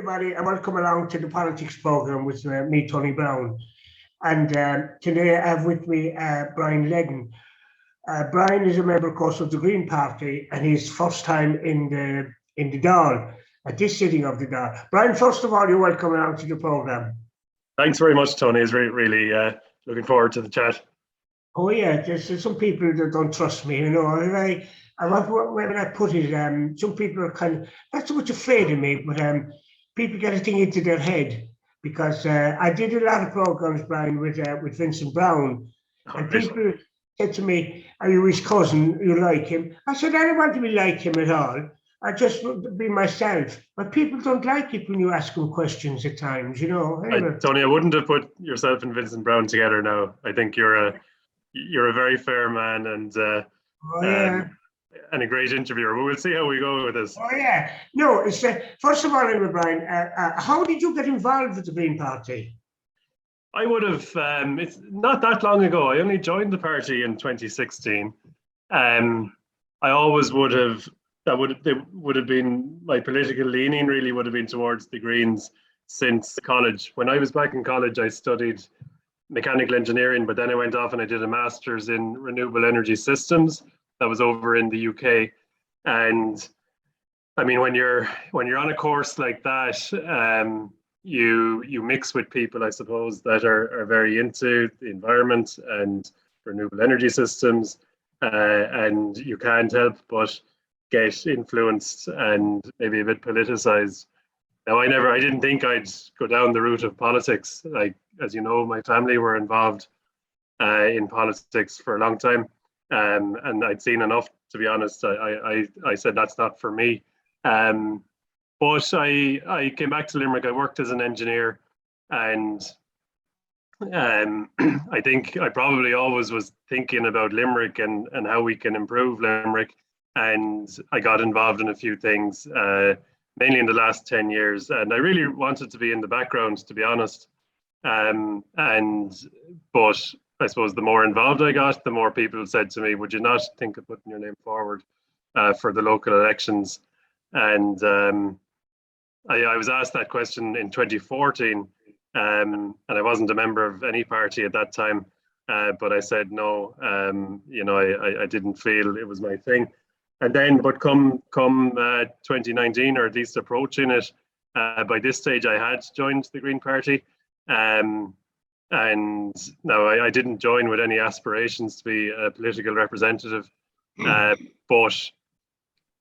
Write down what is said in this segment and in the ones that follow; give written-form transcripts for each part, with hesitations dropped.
everybody, and welcome along to the politics program with me, Tony Browne. And today I have with me Brian Leddin. Brian is a member, of course, of the Green Party, and his first time in the Dáil, at this sitting of the Dáil. Brian, first of all, you're welcome along to the program. Thanks very much, Tony. It's really looking forward to the chat. Oh yeah, there's some people that don't trust me, you know. When I put it, some people are kind of not so much afraid of me, but people get a thing into their head because I did a lot of programs, Brian, with Vincent Browne, and people said to me, "Are you his cousin? You like him?" I said, "I don't want to be like him at all. I just want to be myself." But people don't like it when you ask them questions at times, you know. Tony, I wouldn't have put yourself and Vincent Browne together now. I think you're a very fair man and a great interviewer. But we'll see how we go with this. Oh yeah, no. It's first of all, anyway, Brian. How did you get involved with the Green Party? I would have. It's not that long ago. I only joined the party in 2016. I always would have. That would have been my political leaning. Really, would have been towards the Greens since college. When I was back in college, I studied mechanical engineering, but then I went off and I did a master's in renewable energy systems. That was over in the UK. And I mean, when you're on a course like that, you mix with people, I suppose, that are very into the environment and renewable energy systems, and you can't help but get influenced and maybe a bit politicized. Now, I didn't think I'd go down the route of politics. Like, as you know, my family were involved in politics for a long time, and I'd seen enough, to be honest. I said that's not for me. But I came back to Limerick. I worked as an engineer, and I think I probably always was thinking about Limerick and how we can improve Limerick. And I got involved in a few things, mainly in the last 10 years. And I really wanted to be in the background, to be honest. But I suppose the more involved I got, the more people said to me, "Would you not think of putting your name forward for the local elections?" And I was asked that question in 2014, and I wasn't a member of any party at that time. But I said no. I didn't feel it was my thing. And then, but come 2019, or at least approaching it, by this stage, I had joined the Green Party. And no, I didn't join with any aspirations to be a political representative. But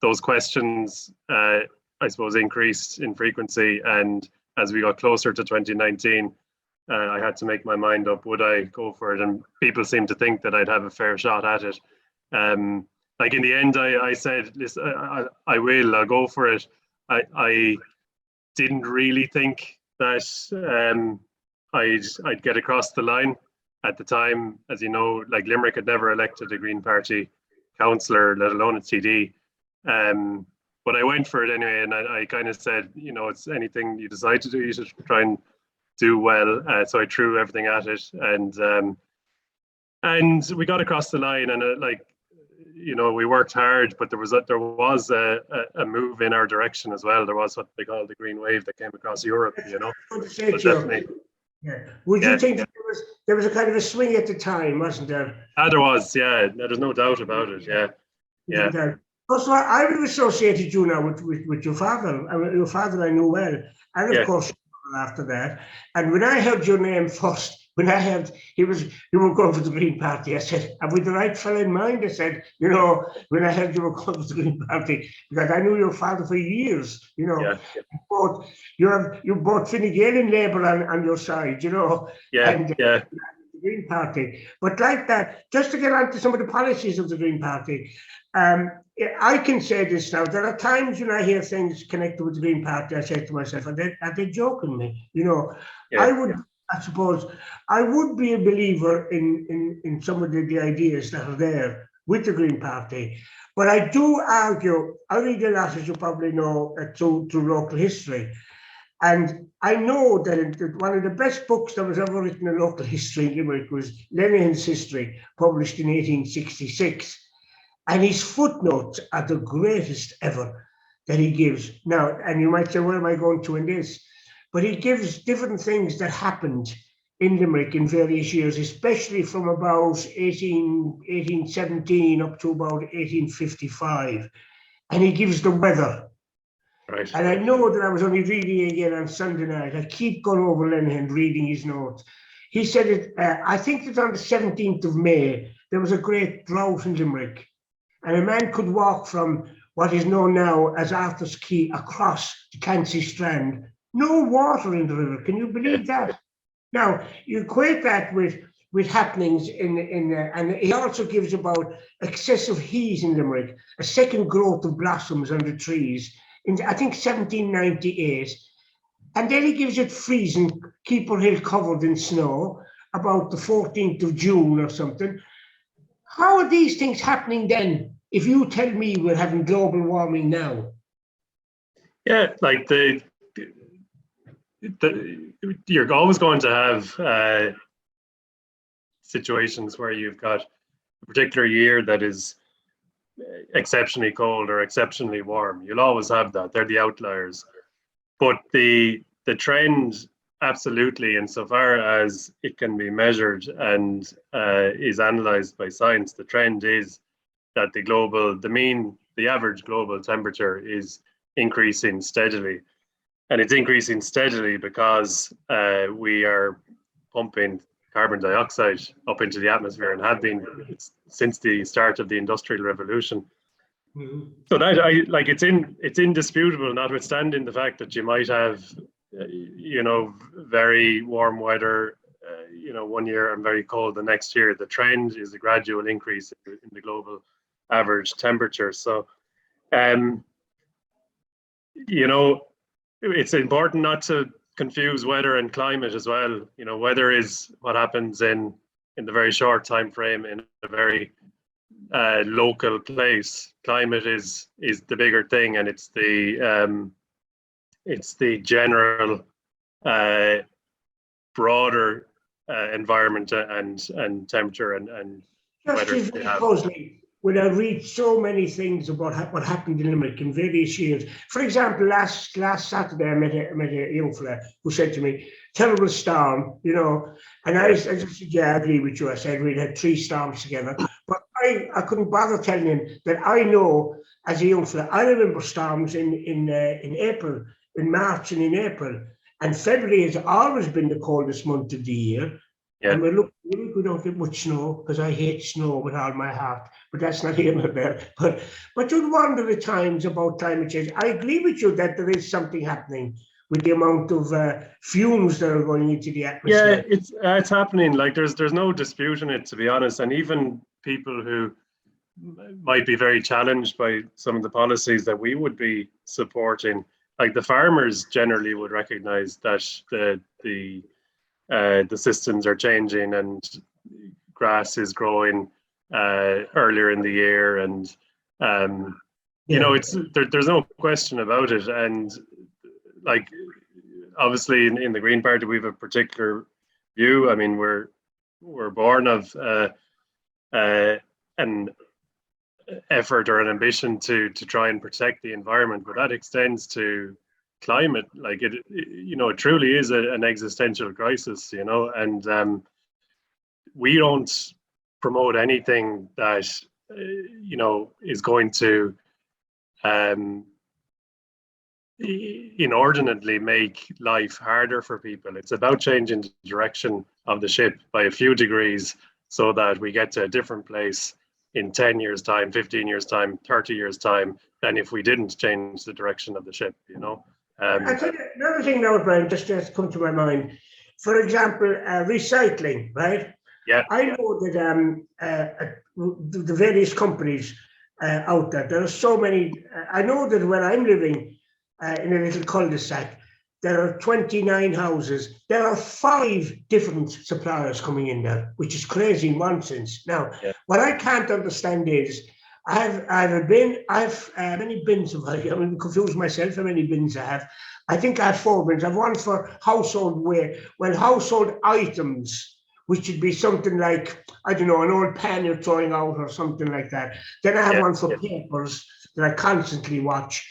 those questions, I suppose, increased in frequency. And as we got closer to 2019, I had to make my mind up, would I go for it? And people seemed to think that I'd have a fair shot at it. Like in the end, I said, listen, I'll go for it. I didn't really think that I'd get across the line at the time. As you know, like Limerick had never elected a Green Party councillor, let alone a TD. But I went for it anyway, and I kind of said, it's anything you decide to do, you should try and do well. So I threw everything at it, and we got across the line, and we worked hard, but there was a move in our direction as well. There was what they call the green wave that came across Europe, So definitely. Yeah. Would you think that there was a kind of a swing at the time, wasn't there? There was, yeah. There's no doubt about it, yeah. First of all, I would have associated you now with your father. Your father I knew well, and of course after that. And when I heard your name first, when I heard you were going for the Green Party, I said, "Have we the right fellow in mind?" I said, when I heard you were going for the Green Party, because I knew your father for years, Yeah. You bought Fine Gael in Labour on your side, Yeah. The Green Party. But like that, just to get on to some of the policies of the Green Party, I can say this now. There are times when I hear things connected with the Green Party, I say to myself, are they joking me? I suppose I would be a believer in some of the ideas that are there with the Green Party. But I do argue, I read a lot, as you probably know, through local history. And I know that one of the best books that was ever written in local history in Limerick was Lenin's History, published in 1866. And his footnotes are the greatest ever. that he gives. Now, and you might say, where am I going to in this? But he gives different things that happened in Limerick in various years, especially from about 1817 up to about 1855. And he gives the weather. Right. And I know that I was only reading again on Sunday night. I keep going over Leddin and reading his notes. He said it, I think that on the 17th of May, there was a great drought in Limerick. And a man could walk from what is known now as Arthur's Quay across the Clancy Strand. No water in the river. Can you believe that? Now, you equate that with happenings and he also gives about excessive heat in Limerick, a second growth of blossoms on the trees in, I think, 1798. And then he gives it freezing, Keeper Hill covered in snow, about the 14th of June or something. How are these things happening then, if you tell me we're having global warming now? Yeah, like you're always going to have situations where you've got a particular year that is exceptionally cold or exceptionally warm. You'll always have that. They're the outliers. But the trend, absolutely, insofar as it can be measured and is analysed by science, the trend is that the average global temperature is increasing steadily. And it's increasing steadily because we are pumping carbon dioxide up into the atmosphere and have been since the start of the Industrial Revolution. Mm-hmm. So that it's indisputable, notwithstanding the fact that you might have, very warm weather, one year and very cold the next year. The trend is a gradual increase in the global average temperature. So, it's important not to confuse weather and climate as well. Weather is what happens in the very short time frame in a very local place. Climate is the bigger thing, and it's the general broader environment and temperature and weather they have. When I read so many things about what happened in Limerick in various years. For example, last Saturday I met a young fella who said to me, terrible storm, and I just said, yeah, I agree with you. I said we'd had 3 storms together, but I couldn't bother telling him that I know as a young fella, I remember storms in April, in March and in April, and February has always been the coldest month of the year. Yeah. And we don't get much snow because I hate snow with all my heart, but that's not here nor there. But you'd wonder at times about climate change. I agree with you that there is something happening with the amount of fumes that are going into the atmosphere. Yeah, it's happening. Like there's no disputing it, to be honest. And even people who might be very challenged by some of the policies that we would be supporting, like the farmers generally would recognize that the systems are changing and grass is growing earlier in the year, and there's no question about it. And like obviously in the Green Party we have a particular view. I mean, we're born of an effort or an ambition to try and protect the environment, but that extends to climate. Like it truly is an existential crisis, and we don't promote anything that is going to inordinately make life harder for people. It's about changing the direction of the ship by a few degrees so that we get to a different place in 10 years time, 15 years time, 30 years time than if we didn't change the direction of the ship. I tell you, another thing now, Brian, just come to my mind. For example, recycling, right? Yeah. I know that the various companies out there are so many. I know that when I'm living in a little cul-de-sac, there are 29 houses. There are 5 different suppliers coming in there, which is crazy nonsense. Now, what I can't understand is, I have a bin. How many bins have I? I'm confused myself how many bins I have. I think I have 4 bins. I have one for household household items, which would be something like, I don't know, an old pan you're throwing out or something like that. Then I have one for papers that I constantly watch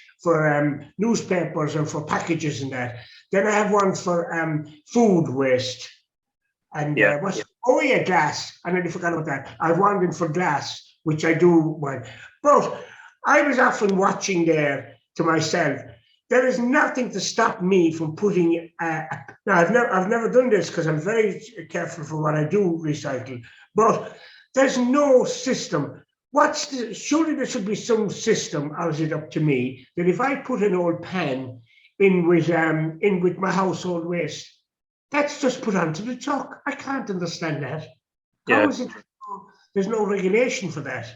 newspapers and for packages and that. Then I have one for food waste. And glass. I nearly forgot about that. I've one in for glass, which I do one. But I was often watching there to myself. There is nothing to stop me from putting. Now I've never done this because I'm very careful for what I do recycle. But there's no system. Surely there should be some system, or is it up to me, that if I put an old pan in with my household waste, that's just put onto the truck. I can't understand that. How is it? There's no regulation for that.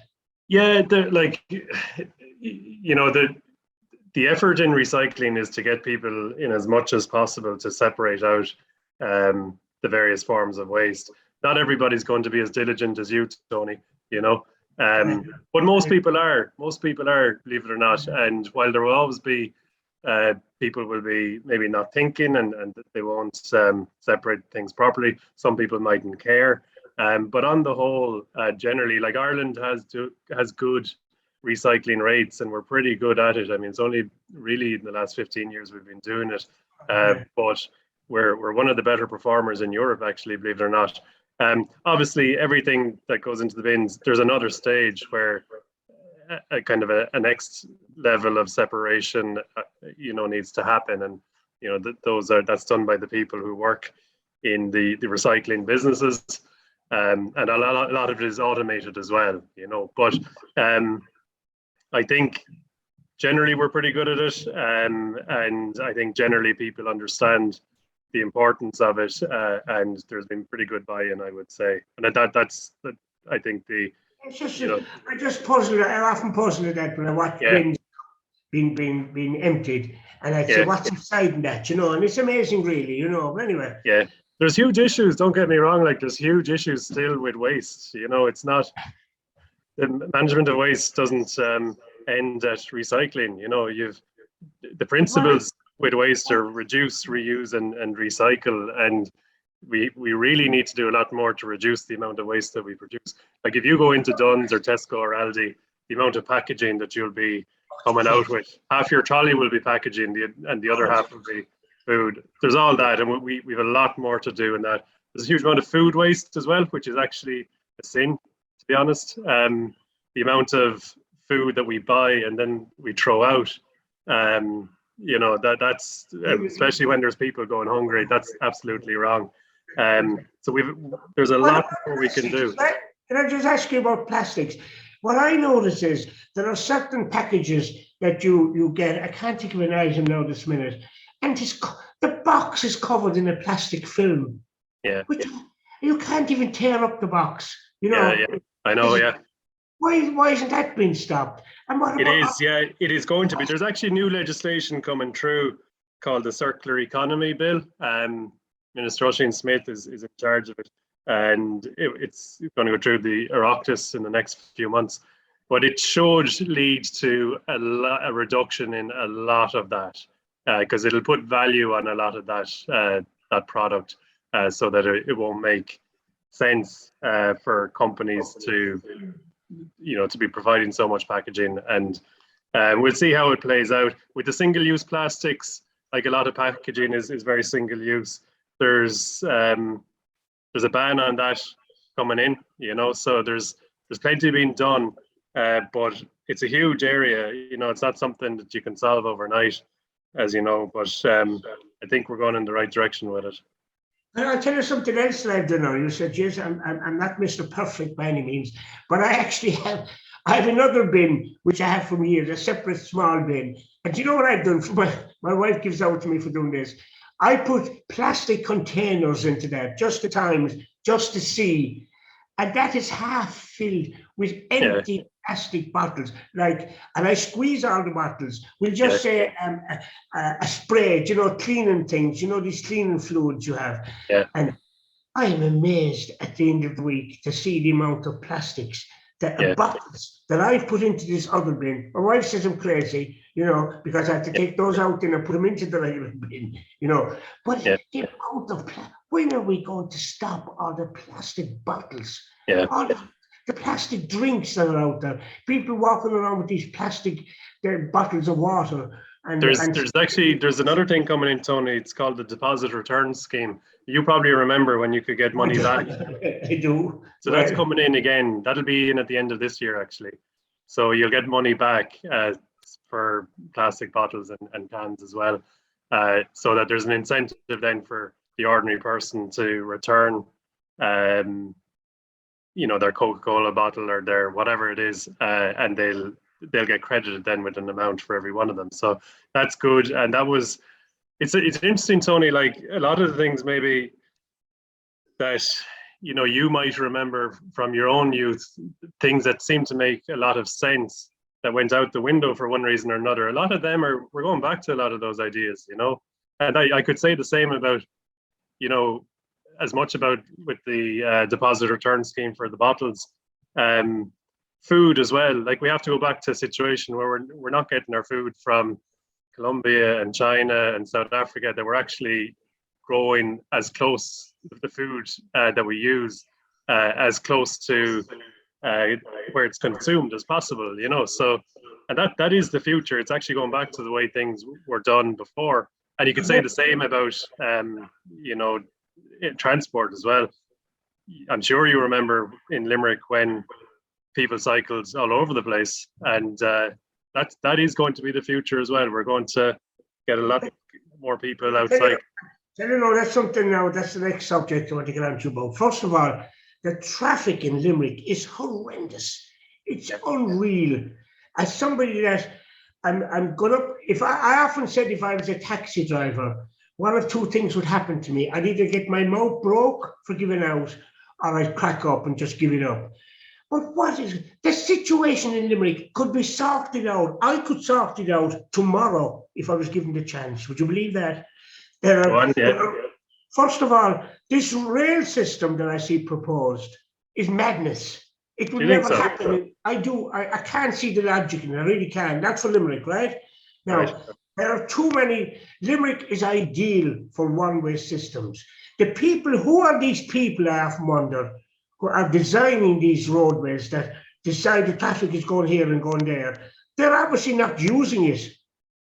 Yeah, the effort in recycling is to get people in as much as possible to separate out the various forms of waste. Not everybody's going to be as diligent as you, Tony, but most people are. Most people are, believe it or not. And while there will always be people will be maybe not thinking and they won't separate things properly. Some people mightn't care. But on the whole, generally, like Ireland has good recycling rates and we're pretty good at it. I mean, it's only really in the last 15 years we've been doing it. But we're one of the better performers in Europe, actually, believe it or not. Obviously, everything that goes into the bins, there's another stage where a kind of a next level of separation, needs to happen, and that's done by the people who work in the recycling businesses, and a lot of it is automated as well, But I think generally we're pretty good at it, and I think generally people understand the importance of it, and there's been pretty good buy-in, I would say, and that's I think the. It's just, I just puzzle. I often puzzle at that when I watch bins being emptied, and I say, "What's inside in that?" And it's amazing, really. But anyway. Yeah, there's huge issues. Don't get me wrong. Like there's huge issues still with waste. It's not the management of waste doesn't end at recycling. You've the principles with waste are reduce, reuse, and recycle, and we really need to do a lot more to reduce the amount of waste that we produce. Like if you go into Dunn's or Tesco or Aldi, the amount of packaging that you'll be coming out with, half your trolley will be packaging and the other half will be food. There's all that, and we have a lot more to do in that. There's a huge amount of food waste as well, which is actually a sin, to be honest. The amount of food that we buy and then we throw out, that's especially when there's people going hungry, that's absolutely wrong. So there's a lot more we can do. Can I just ask you about plastics? What I notice is there are certain packages that you get. I can't think of an item now this minute, and the box is covered in a plastic film. Yeah. Which you can't even tear up the box. Yeah, I know. Yeah. Why isn't that being stopped? And it is going to be. There's actually new legislation coming through called the Circular Economy Bill. Minister Oisin Smith is in charge of it, and it's going to go through the Oireachtas in the next few months. But it should lead to a reduction in a lot of that, because it'll put value on a lot of that product, so that it won't make sense for companies to be providing so much packaging. And we'll see how it plays out with the single-use plastics. Like a lot of packaging is very single-use. There's a ban on that coming in, so there's plenty being done, but it's a huge area. It's not something that you can solve overnight, as you know, but I think we're going in the right direction with it. And I'll tell you something else that I've done now. You said, yes, I'm not Mr. Perfect by any means, but I have another bin, which I have from years, a separate small bin. And do you know what I've done? My wife gives out to me for doing this. I put plastic containers into that just at times, just to see. And that is half filled with empty plastic bottles. And I squeeze all the bottles. We'll just say a spray, cleaning things, these cleaning fluids you have. Yeah. And I am amazed at the end of the week to see the amount of plastics bottles that I've put into this other bin. My wife says I'm crazy, because I have to take those out and put them into the regular bin, But the amount of when are we going to stop all the plastic bottles? Yeah. the plastic drinks that are out there, people walking around with these plastic bottles of water. And there's another thing coming in, Tony. It's called the deposit return scheme. You probably remember when you could get money back. I do. So that's coming in again. That'll be in at the end of this year, actually. So you'll get money back for plastic bottles and cans as well. So that there's an incentive then for the ordinary person to return, their Coca-Cola bottle or their whatever it is, and they'll get credited then with an amount for every one of them. So that's good. And it's interesting, Tony, like a lot of the things maybe that, you might remember from your own youth, things that seem to make a lot of sense that went out the window for one reason or another. A lot of them we're going back to a lot of those ideas, and I could say the same about, as much about with the deposit return scheme for the bottles. Food as well. Like we have to go back to a situation where we're not getting our food from Colombia and China and South Africa, that we're actually growing as close to the food that we use, as close to where it's consumed as possible, So, and that is the future. It's actually going back to the way things were done before. And you could say the same about, transport as well. I'm sure you remember in Limerick when people cycled all over the place, and that is going to be the future as well. We're going to get a lot more people outside. That's something now. That's the next subject I want to get onto about. First of all, the traffic in Limerick is horrendous. It's unreal. As somebody that I'm gonna, if I often said if I was a taxi driver, one of two things would happen to me. I'd either get my mouth broke for giving out, or I'd crack up and just give it up. But what is the situation in Limerick could be sorted out? I could sort it out tomorrow if I was given the chance. Would you believe that? First of all, this rail system that I see proposed is madness. It will never happen. I do. I can't see the logic in it. I really can. That's for Limerick, right? Now, there are too many. Limerick is ideal for one-way systems. The people, who are these people, I often wonder, who are designing these roadways that decide the traffic is going here and going there? They're obviously not using it.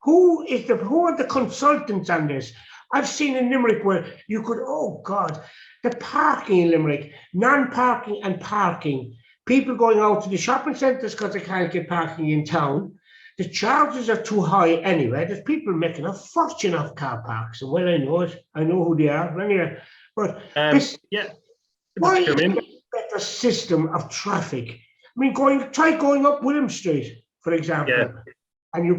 Who are the consultants on this? I've seen in Limerick where you could, oh God, the parking in Limerick, non-parking and parking. People going out to the shopping centres because they can't get parking in town. The charges are too high anyway. There's people making a fortune off car parks. And well, I know it. I know who they are. Anyway, but why is there a better system of traffic? I mean, try going up William Street, for example. Yeah. And you're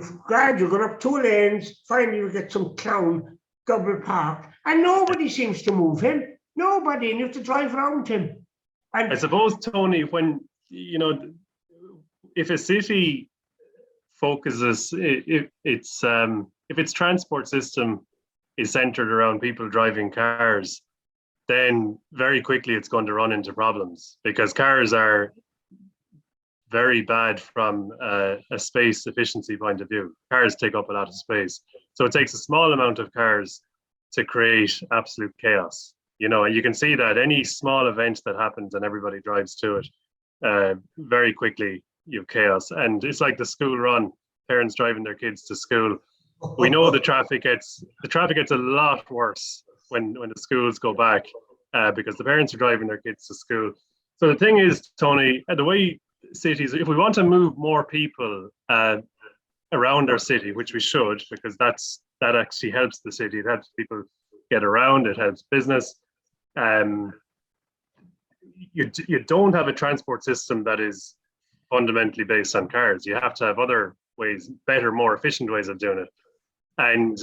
going up two lanes. Finally, you get some clown double parked, and nobody seems to move him. Nobody, and you have to drive around him. And I suppose, Tony, when if a city focuses, if its transport system is centered around people driving cars, then very quickly it's going to run into problems, because cars are very bad from a space efficiency point of view. Cars take up a lot of space. So it takes a small amount of cars to create absolute chaos. And you can see that any small event that happens and everybody drives to it, very quickly you have chaos. And it's like the school run, parents driving their kids to school. We know the traffic gets a lot worse when the schools go back, because the parents are driving their kids to school. So the thing is, Tony, the way cities, if we want to move more people around our city, which we should, because that actually helps the city. It helps people get around. It helps business. You don't have a transport system that is fundamentally based on cars. You have to have other ways, better, more efficient ways of doing it. And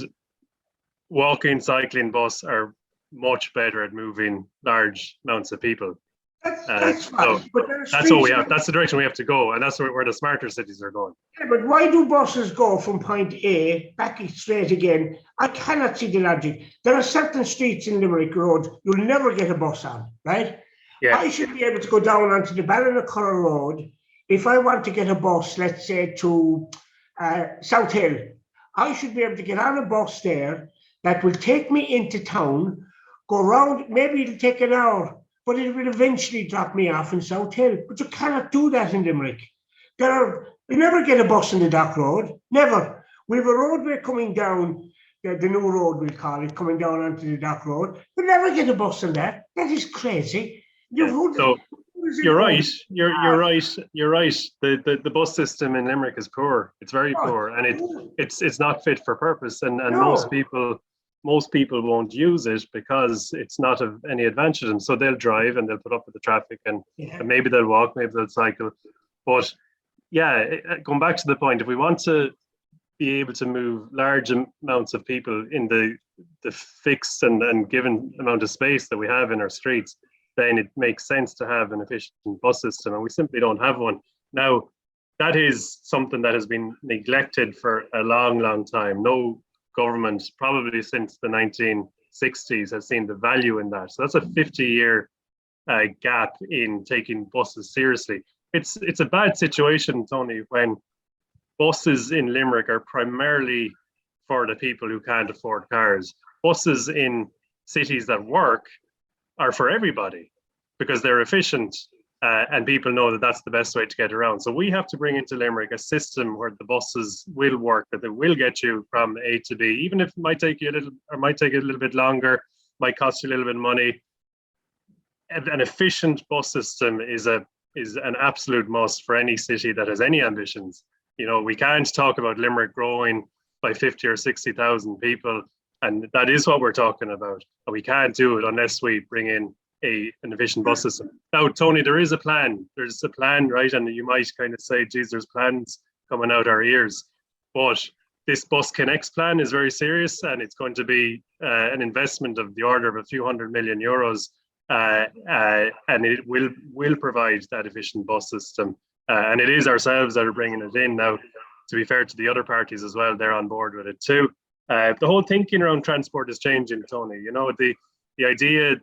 walking, cycling, bus are much better at moving large amounts of people. That's fine. But that's what we have. That's the direction we have to go, and that's where the smarter cities are going. Yeah, but why do buses go from point A back straight again? I cannot see the logic. There are certain streets in Limerick Road you'll never get a bus on, right? Yeah. I should be able to go down onto the Ballinacurra Road if I want to get a bus, let's say to South Hill. I should be able to get on a bus there that will take me into town, go around. Maybe it'll take an hour. but it will eventually drop me off in South Hill. But you cannot do that in Limerick. You never get a bus on the Dock Road, never. We have a roadway coming down, the new road we'll call it, coming down onto the Dock Road. You never get a bus on that. That is crazy. So you're right. You're right. You're right. The bus system in Limerick is poor. It's very poor, and it's not fit for purpose. And most people won't use it because it's not of any advantage to them. So they'll drive and they'll put up with the traffic, and maybe they'll walk, maybe they'll cycle. But going back to the point, if we want to be able to move large amounts of people in the fixed and given amount of space that we have in our streets, then it makes sense to have an efficient bus system, and we simply don't have one. Now, that is something that has been neglected for a long, long time. No government, probably since the 1960s, has seen the value in that. So that's a 50-year gap in taking buses seriously. It's a bad situation, Tony, when buses in Limerick are primarily for the people who can't afford cars. Buses in cities that work are for everybody because they're efficient and people know that that's the best way to get around. So we have to bring into Limerick a system where the buses will work, that they will get you from A to B, even if it might take you might take a little bit longer, might cost you a little bit of money. An efficient bus system is an absolute must for any city that has any ambitions. You know, we can't talk about Limerick growing by 50 or 60,000 people, and that is what we're talking about. And we can't do it unless we bring in an efficient bus system. Now, Tony, there is a plan. There's a plan, right? And you might kind of say, geez, there's plans coming out our ears. But this Bus Connects plan is very serious, and it's going to be an investment of the order of a few €100 million. And it will provide that efficient bus system. And it is ourselves that are bringing it in now. To be fair to the other parties as well, they're on board with it too. The whole thinking around transport is changing, Tony. You know, the idea,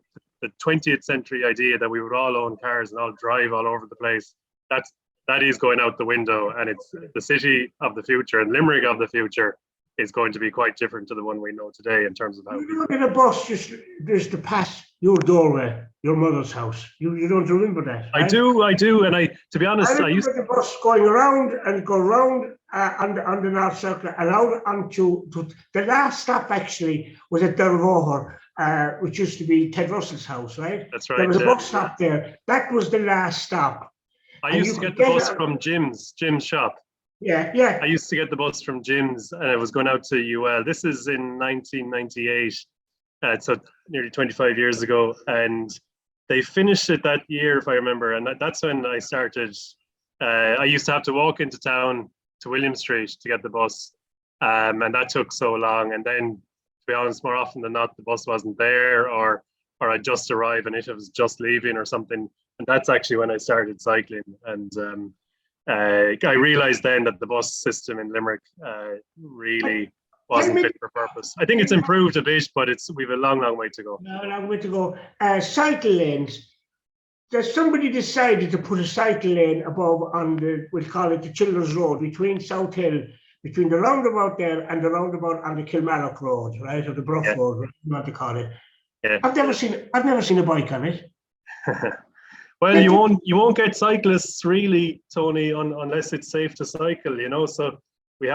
the 20th century idea that we would all own cars and all drive all over the place, that is going out the window, and it's the city of the future, and Limerick of the future is going to be quite different to the one we know today in terms of how you look at a bus just to pass your doorway, your mother's house. You don't remember that? Right? I do, and to be honest, I used the bus going around and go around on the North Circle and out onto the last stop actually was at Dervoher, which used to be Ted Russell's house, right? That's right. There was a bus stop there. That was the last stop. I used to get the bus from Jim's shop. Yeah. I used to get the bus from Jim's, and I was going out to UL. This is in 1998, so nearly 25 years ago. And they finished it that year, if I remember. And that's when I started. I used to have to walk into town to William Street to get the bus. And that took so long. And then, to be honest, more often than not, the bus wasn't there, or I'd just arrive and it was just leaving or something. And that's actually when I started cycling. And I realized then that the bus system in Limerick really wasn't fit for purpose. I think it's improved a bit, but we've a long, long way to go. A long way to go. Cycle lanes. There's somebody decided to put a cycle lane above on we'll call it the Children's Road, between South Hill, between the roundabout there and the roundabout on the Kilmallock Road, right, or the Brough Road, whatever you want to call it. Yeah. I've never seen a bike on it. Well, you won't get cyclists really, Tony, unless it's safe to cycle, you know. So we've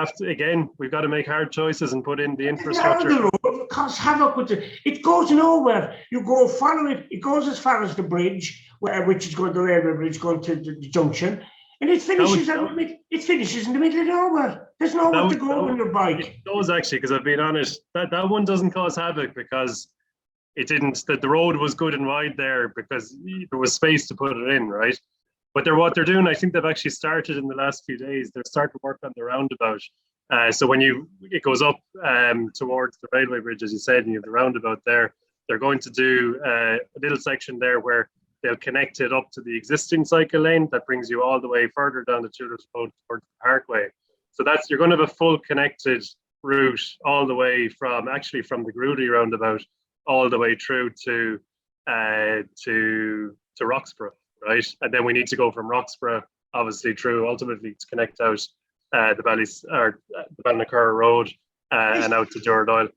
got to make hard choices and put in the infrastructure. The road cause havoc with it goes nowhere. You go follow it. It goes as far as the bridge, which is going to the railway bridge, going to the junction, and it finishes. It finishes in the middle of nowhere. There's nowhere to go on your bike. It does actually, because I've been honest. That one doesn't cause havoc because it didn't. That the road was good and wide there because there was space to put it in, right? But what they're doing, I think they've actually started in the last few days. They're starting to work on the roundabout. So when it goes up towards the railway bridge, as you said, and you have the roundabout there, they're going to do a little section there where they'll connect it up to the existing cycle lane that brings you all the way further down the Children's Road towards the Parkway. So you're going to have a full connected route all the way from the Grudy roundabout all the way through to Roxborough, right? And then we need to go from Roxborough, obviously, through ultimately to connect out the Ballinacurra Road and out to Jordoyle.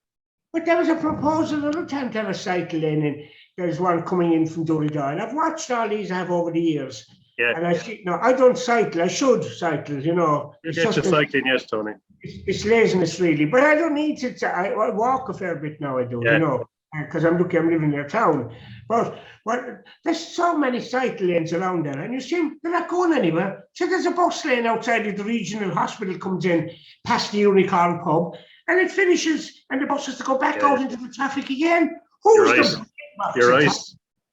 But there was a proposal another time to have a cycle lane there's one coming in from Donegal. I've watched all these I have over the years. Yeah. And I see, no, I don't cycle. I should cycle, you know. You get your cycling, yes, Tony. It's laziness, really. But I don't need to. I walk a fair bit now, I do, you know, because I'm living near town. But there's so many cycle lanes around there, and you see they're not going anywhere. So there's a bus lane outside of the regional hospital comes in past the Unicorn pub, and it finishes, and the bus has to go back out into the traffic again. Who's You're right.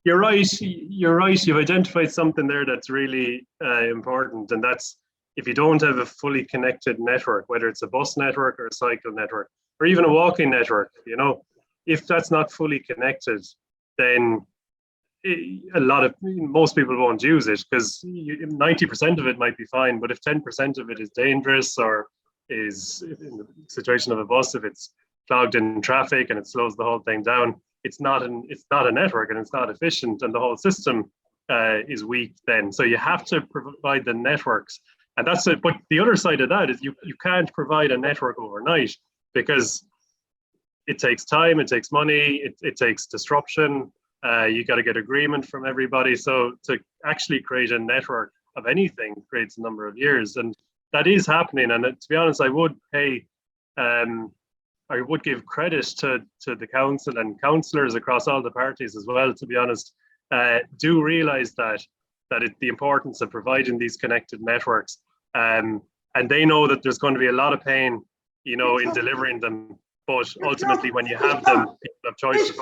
You're right. You're right. You've identified something there that's really important, and that's if you don't have a fully connected network, whether it's a bus network or a cycle network, or even a walking network, you know, if that's not fully connected, then most people won't use it because 90% of it might be fine, but if 10% of it is dangerous or is in the situation of a bus, if it's clogged in traffic and it slows the whole thing down, it's not a network and it's not efficient, and the whole system is weak then. So you have to provide the networks, and that's it. But the other side of that is you can't provide a network overnight because it takes time, it takes money, it takes disruption. You got to get agreement from everybody. So to actually create a network of anything creates a number of years, and that is happening. And to be honest, I would give credit to the council and councillors across all the parties as well, to be honest, do realise that the importance of providing these connected networks, and they know that there's going to be a lot of pain, you know, in delivering them, but ultimately when you have them, people have choices.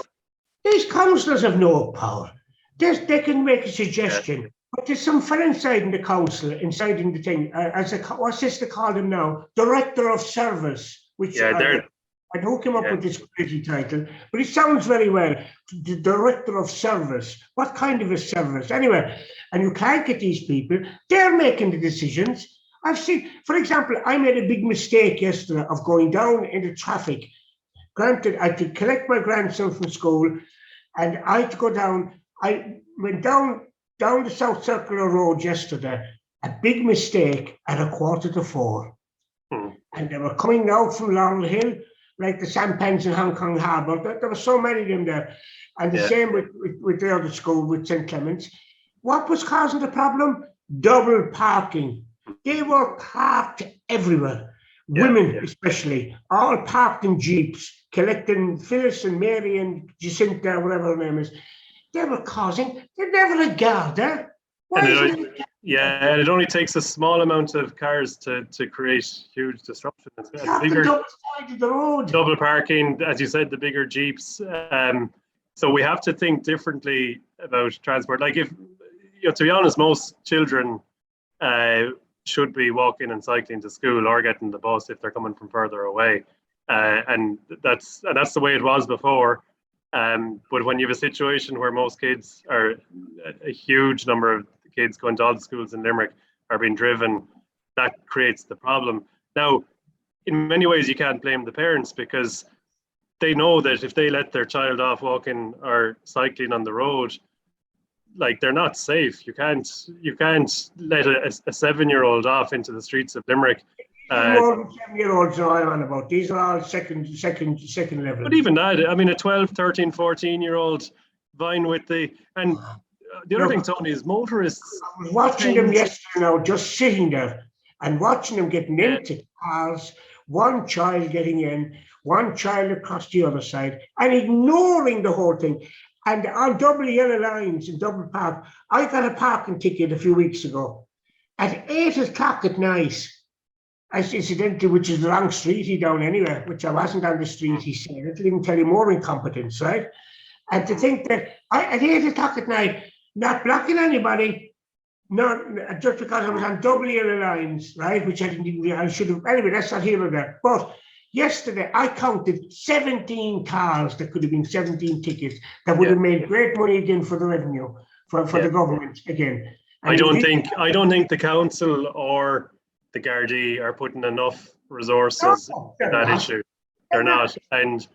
These councillors have no power. They can make a suggestion, but there's some fella inside in the council, inside in the thing, what's this they call them now? Director of Service, which I'd hook him up with this crazy title, but it sounds very well. The Director of Service. What kind of a service? Anyway, and you can't get these people. They're making the decisions. I've seen, for example, I made a big mistake yesterday of going down into traffic. Granted, I had to collect my grandson from school, and I had to go down. I went down the South Circular Road yesterday. A big mistake at 4:45. And they were coming out from Laurel Hill, like the sampans in Hong Kong Harbour. There were so many of them there. And the same with the other school, with St. Clement's. What was causing the problem? Double parking. They were parked everywhere. Women especially, all parked in jeeps, collecting Phyllis and Mary and Jacinta, whatever her name is. They were causing, there's never a guard there. And it only takes a small amount of cars to create huge disruption. Double parking, as you said, the bigger jeeps. So we have to think differently about transport. Like if, to be honest, most children should be walking and cycling to school or getting the bus if they're coming from further away. And that's the way it was before. But when you have a situation where most kids are, a huge number of kids going to all the schools in Limerick are being driven, that creates the problem. Now, in many ways, you can't blame the parents because they know that if they let their child off walking or cycling on the road, like they're not safe. You can't let a 7-year-old off into the streets of Limerick. 7-year-olds are all on about. These are all second level. But even that, I mean, a 12, 13, 14-year-old vying with the other thing, Tony, is motorists. I was watching them yesterday now, just sitting there and watching them getting into cars, one child getting in, one child across the other side, and ignoring the whole thing. And on double yellow lines in double park, I got a parking ticket a few weeks ago. At 8 o'clock at night, incidentally, which is the wrong street he down anyway, which I wasn't on the street, he said. It'll even tell you more incompetence, right? And to think that at 8 o'clock at night, not blocking anybody, not just because I was on double yellow lines, right? Which I should have, anyway, that's not here or there. But yesterday, I counted 17 cars that could have been 17 tickets that would have made great money again for the revenue, for the government again. And I don't think the council or the Gardaí are putting enough resources in that issue. They're not. And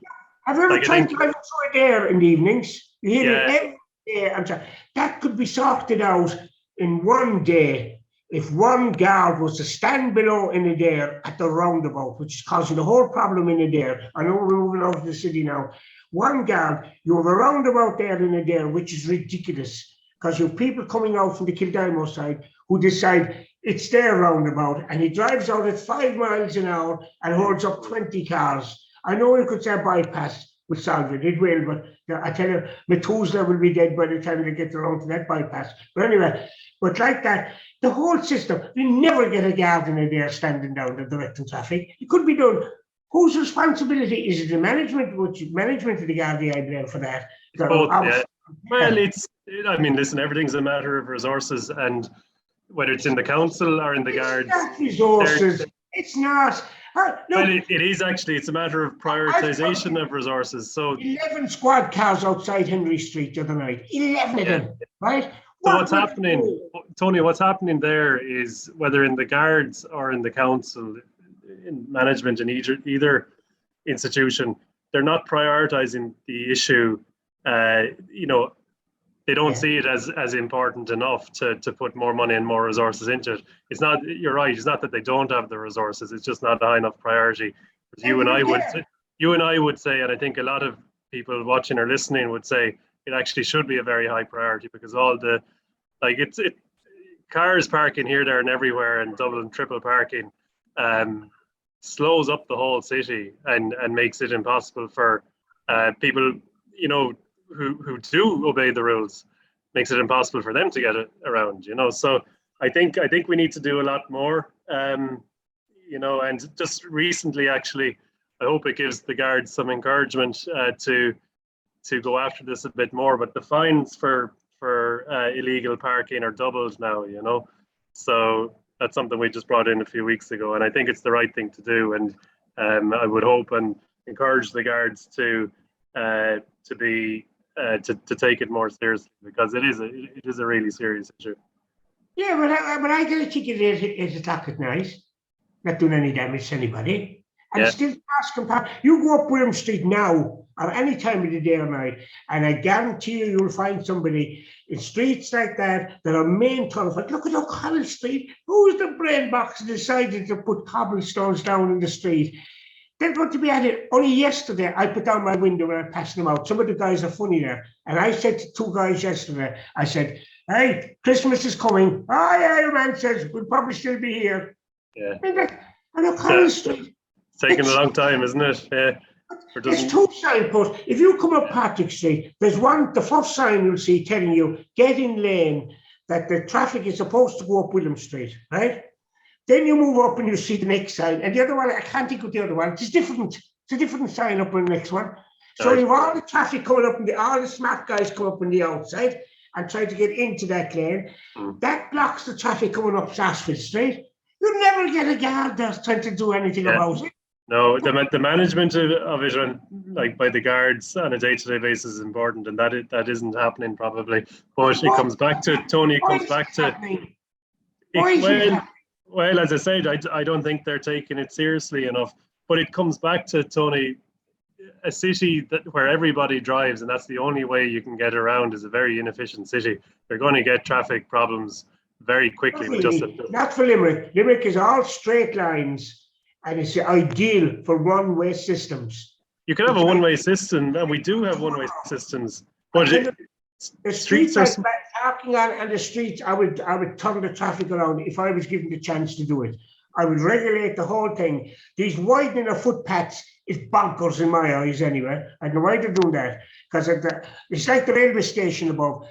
have you ever tried to drive through a dare in the evenings? You hear it every day. I'm sorry. That could be sorted out in one day if one guard was to stand below in a dare at the roundabout, which is causing the whole problem in a dare. I know we're moving over to the city now. one guard. You have a roundabout there in a day, which is ridiculous because you have people coming out from the Kildimo side who decide it's their roundabout, and he drives out at 5 miles an hour and holds up 20 cars. I know you could say bypass would solve it. It will, but I tell you, Methuselah will be dead by the time they get around to that bypass. But anyway, but like that, the whole system, we never get a guard in there standing down and directing traffic. It could be done. Whose responsibility is it? The management, management of the Gardaí, I blame for that. Both, yeah. Well, I mean, listen, everything's a matter of resources, and whether it's in the council or in the guards. It's not resources. It's not. Well, it is actually. It's a matter of prioritisation of resources. So 11 squad cars outside Henry Street the other night. 11 of them, right? So what's happening, Tony? What's happening there is, whether in the guards or in the council, in management, in either institution, they're not prioritising the issue. They don't see it as important enough to put more money and more resources into it. It's not. You're right. It's not that they don't have the resources. It's just not a high enough priority. You and I would say, and I think a lot of people watching or listening would say, it actually should be a very high priority, because all the cars parking here, there, and everywhere, and double and triple parking slows up the whole city and makes it impossible for people, who do obey the rules, makes it impossible for them to get it around, So I think we need to do a lot more, and just recently, actually, I hope it gives the guards some encouragement to go after this a bit more. But the fines for illegal parking are doubled now, So that's something we just brought in a few weeks ago, and I think it's the right thing to do. And I would hope and encourage the guards to take it more seriously, because it is a really serious issue. Yeah, but I get a ticket at 8 o'clock at night, not doing any damage to anybody, and still pass. You go up William Street now, or any time of the day or night, and I guarantee you'll find somebody in streets like that are main thoroughfare. Look at O'Connell Street. Who's the brain box that decided to put cobblestones down in the street? They're going to be at it. Only yesterday, I put down my window and I passed them out. Some of the guys are funny there. And I said to 2 guys yesterday, I said, hey, Christmas is coming. Oh, yeah, your man says, we'll probably still be here. Yeah. And O'Connell Street. It's taken a long time, isn't it? Yeah. There's 2 signposts. If you come up Patrick Street, there's one, the first sign you'll see telling you, get in lane, that the traffic is supposed to go up William Street, right? Then you move up and you see the next sign. And the other one, I can't think of the other one. It's different. It's a different sign up on the next one. So you have all the traffic coming up, and all the smart guys come up on the outside and try to get into that lane. That blocks the traffic coming up Sarsfield Street. You never get a guard there trying to do anything about it. No, the management of it, by the guards on a day-to-day basis, is important, and that isn't happening probably. But it comes back to, Tony, well, as I said, I don't think they're taking it seriously enough. But it comes back to, Tony, a city where everybody drives, and that's the only way you can get around, is a very inefficient city. You're going to get traffic problems very quickly. Not for Limerick. Limerick is all straight lines, and it's ideal for one-way systems. You can have a one-way system, and we do have one-way systems. But the streets are parking on, and the streets, I would turn the traffic around if I was given the chance to do it. I would regulate the whole thing. These widening of footpaths is bonkers in my eyes anyway. I don't know why they're doing that, because it's like the railway station above.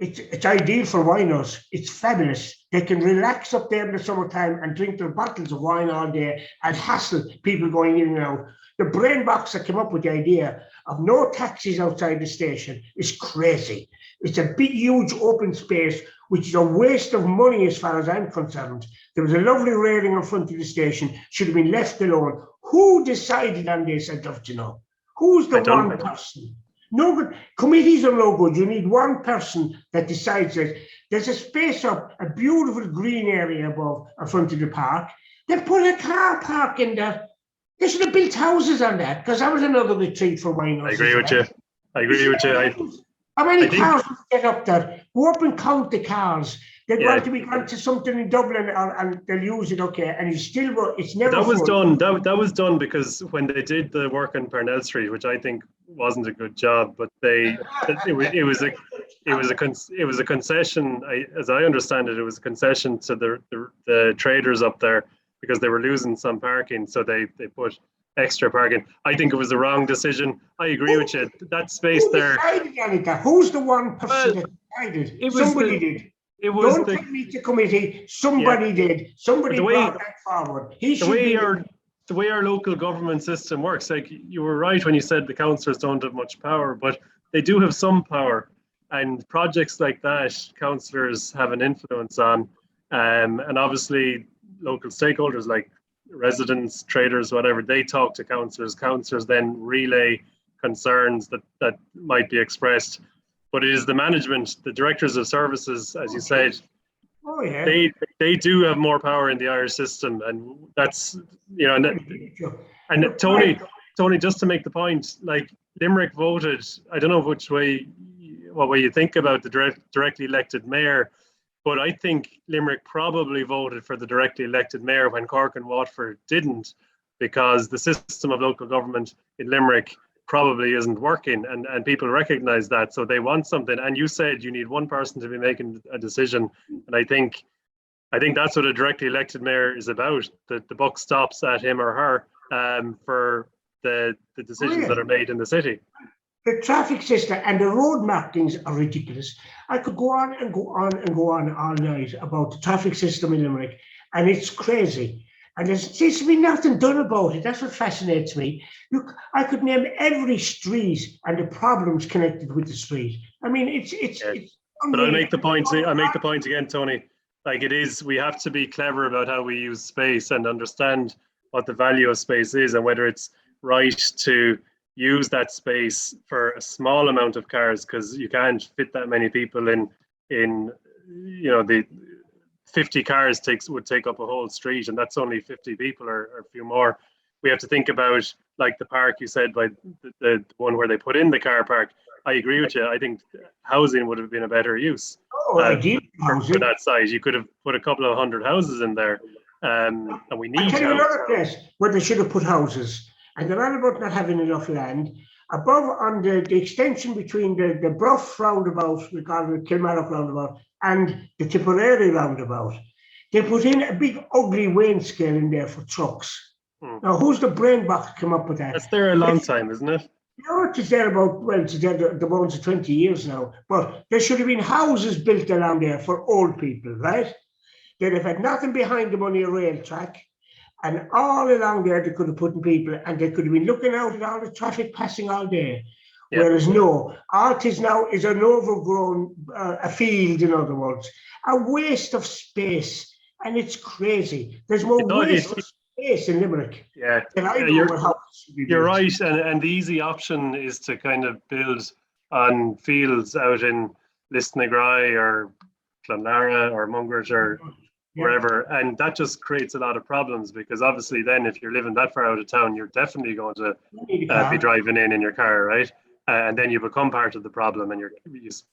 It's ideal for winos. It's fabulous. They can relax up there in the summertime and drink their bottles of wine all day and hassle people going in and out. The brain box that came up with the idea of no taxis outside the station is crazy. It's a big, huge open space, which is a waste of money as far as I'm concerned. There was a lovely railing in front of the station, should have been left alone. Who decided on this? I'd love to know. Who's the one person? No good. Committees are no good. You need one person that decides it. There's a space up, a beautiful green area above in front of the park. They put a car park in there. They should have built houses on that, because that was another retreat for winos. I agree with you. How many cars would get up there? Go up and count the cars. They're going to be gone to something in Dublin, and they'll use it, okay? And it's never. That was done. That was done because when they did the work on Parnell Street, which I think wasn't a good job, but it was a concession. As I understand it, it was a concession to the traders up there because they were losing some parking, so they put extra parking. I think it was the wrong decision. I agree with you. That space there. Who's the one person that decided? Somebody did. Don't tell me it's a committee. Somebody did. Somebody brought that forward. The way our local government system works, like you were right when you said the councillors don't have much power, but they do have some power. And projects like that, councillors have an influence on. And obviously, local stakeholders like residents, traders, whatever, they talk to councillors. Councillors then relay concerns that might be expressed. But it is the management, the directors of services, as you said, they do have more power in the Irish system, and that's, and Tony, just to make the point, like Limerick voted, I don't know what way you think about the directly elected mayor, but I think Limerick probably voted for the directly elected mayor when Cork and Waterford didn't, because the system of local government in Limerick probably isn't working, and people recognize that, so they want something. And you said you need one person to be making a decision, and I think that's what a directly elected mayor is about. The buck stops at him or her for the decisions that are made in the city. The traffic system and the road markings are ridiculous. I could go on and go on and go on all night about the traffic system in Limerick, and it's crazy. And there seems to be nothing done about it. That's what fascinates me. Look, I could name every street and the problems connected with the street. I mean, it's but I'll make the point. I'll make the point again, Tony. Like it is, we have to be clever about how we use space and understand what the value of space is, and whether it's right to use that space for a small amount of cars, because you can't fit that many people in the 50 cars would take up a whole street, and that's only 50 people or a few more. We have to think about, like the park you said, by the one where they put in the car park. I agree with you. I think housing would have been a better use for that size. You could have put a couple of hundred houses in there, and we need. I tell you another place where they should have put houses, and they're not about not having enough land. Above on the extension between the Bruff roundabout, we call it Kilmarnock roundabout, and the Tipperary roundabout, they put in a big ugly weighing scale in there for trucks. Now, who's the brain box to come up with that? That's there a long time, isn't it? No, it's there it's there the bones of 20 years now. But there should have been houses built around there for old people, right? They'd have had nothing behind them on a rail track. And all along there, they could have put in people, and they could have been looking out at all the traffic passing all day. Yep. Whereas no, all it is now is an overgrown, a field, in other words, a waste of space. And it's crazy. There's more waste of space in Limerick. Yeah, you're right. And the easy option is to kind of build on fields out in Lisnagrey or Clonlara or Mungret or wherever, and that just creates a lot of problems, because obviously then if you're living that far out of town, you're definitely going to be driving in your car, right? And then you become part of the problem, and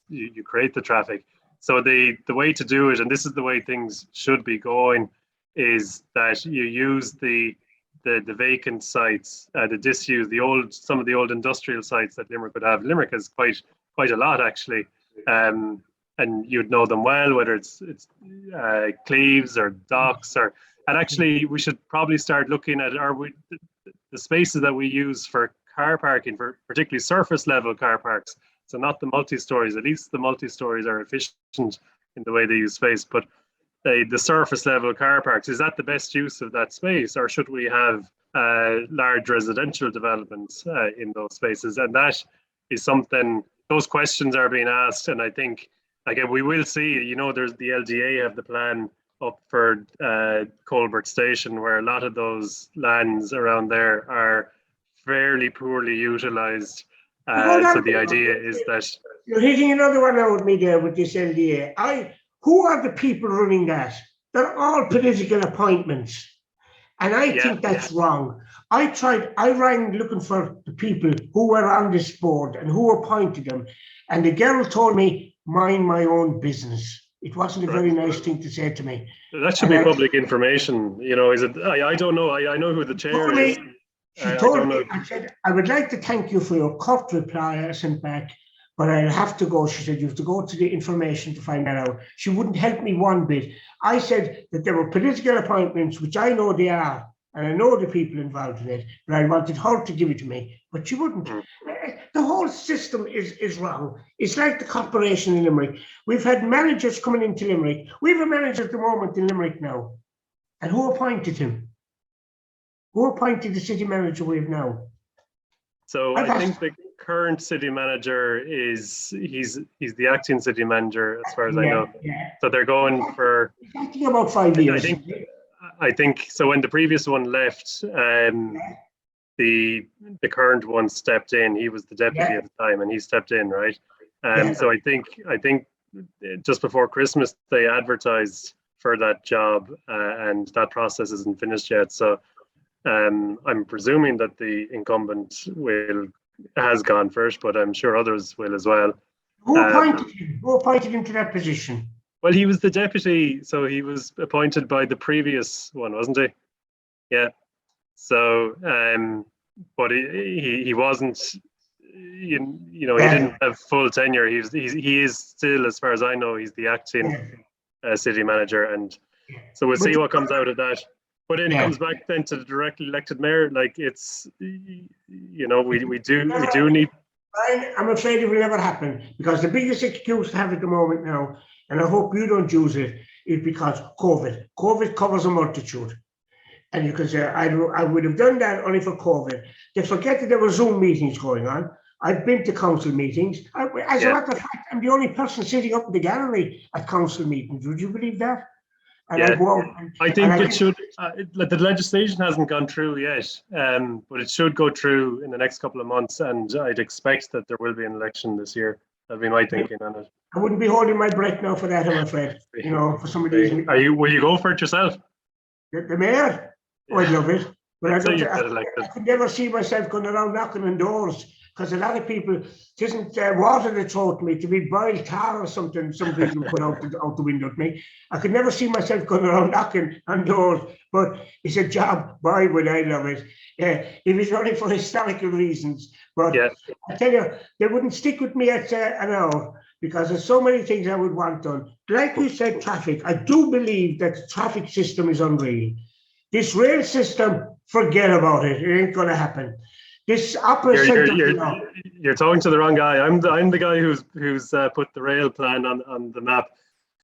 you create the traffic. So the way to do it, and this is the way things should be going, is that you use the vacant sites, the disused, some of the old industrial sites that Limerick would have. Limerick has quite a lot actually. And you'd know them well, whether it's Cleves or Docks, and actually we should probably start looking at the spaces that we use for car parking, for particularly surface level car parks. So not the multi-stories. At least the multi-stories are efficient in the way they use space, but the surface level car parks, is that the best use of that space, or should we have large residential developments in those spaces? And that is something, those questions are being asked, and I think, again, we will see, there's the LDA have the plan up for Colbert Station, where a lot of those lands around there are fairly poorly utilised. So the idea is that... You're hitting another one out with me there with this LDA. Who are the people running that? They're all political appointments. And I think that's wrong. I rang looking for the people who were on this board and who appointed them. And the girl told me, mind my own business. It wasn't a very nice thing to say to me. That should be public information. Is it? I don't know. I know who the chair is. She I told don't know. me, I said, I would like to thank you for your curt reply I sent back, but I'll have to go. She said, you have to go to the information to find that out. She wouldn't help me one bit. I said that there were political appointments, which I know they are, and I know the people involved in it, but I wanted her to give it to me, but she wouldn't. The whole system is wrong. It's like the corporation in Limerick. We've had managers coming into Limerick. We have a manager at the moment in Limerick now. And who appointed him? Who appointed the city manager we have now? So I think the current city manager he's the acting city manager as far as I know. Yeah. So they're going for exactly about 5 years. I think so. When the previous one left, the current one stepped in. He was the deputy at the time, and he stepped in, right? So I think just before Christmas they advertised for that job, and that process isn't finished yet. So I'm presuming that the incumbent has gone first, but I'm sure others will as well. Who appointed him? Who appointed him to that position? Well, he was the deputy, so he was appointed by the previous one, wasn't he? Yeah. So, but he wasn't. He didn't have full tenure. He is still, as far as I know, he's the acting city manager, and so we'll see what comes out of that. But then it comes back then to the directly elected mayor. Like it's, we do need. I'm afraid it will never happen, because the biggest excuse to have at the moment now, and I hope you don't use it, is because COVID. COVID covers a multitude. And you can say, I would have done that only for COVID. They forget that there were Zoom meetings going on. I've been to council meetings. As a matter of fact, I'm the only person sitting up in the gallery at council meetings. Would you believe that? And I think it should. The legislation hasn't gone through yet, but it should go through in the next couple of months, and I'd expect that there will be an election this year. That'd be my thinking on it. I wouldn't be holding my breath now for that, I'm afraid. For some of these. Will you go for it yourself? The mayor? Oh, I'd love it. But I could never see myself going around knocking on doors, because a lot of people, it isn't water they throw to me, to be boiled tar or something, some people put out the window at me. I could never see myself going around knocking on doors, but it's a job. Boy, would I love it. If it's only for historical reasons. But I tell you, they wouldn't stick with me at an hour, because there's so many things I would want done. Like you said, traffic. I do believe that the traffic system is unreal. This rail system, forget about it. It ain't going to happen. This opera you're talking to the wrong guy. I'm the guy who's put the rail plan on the map.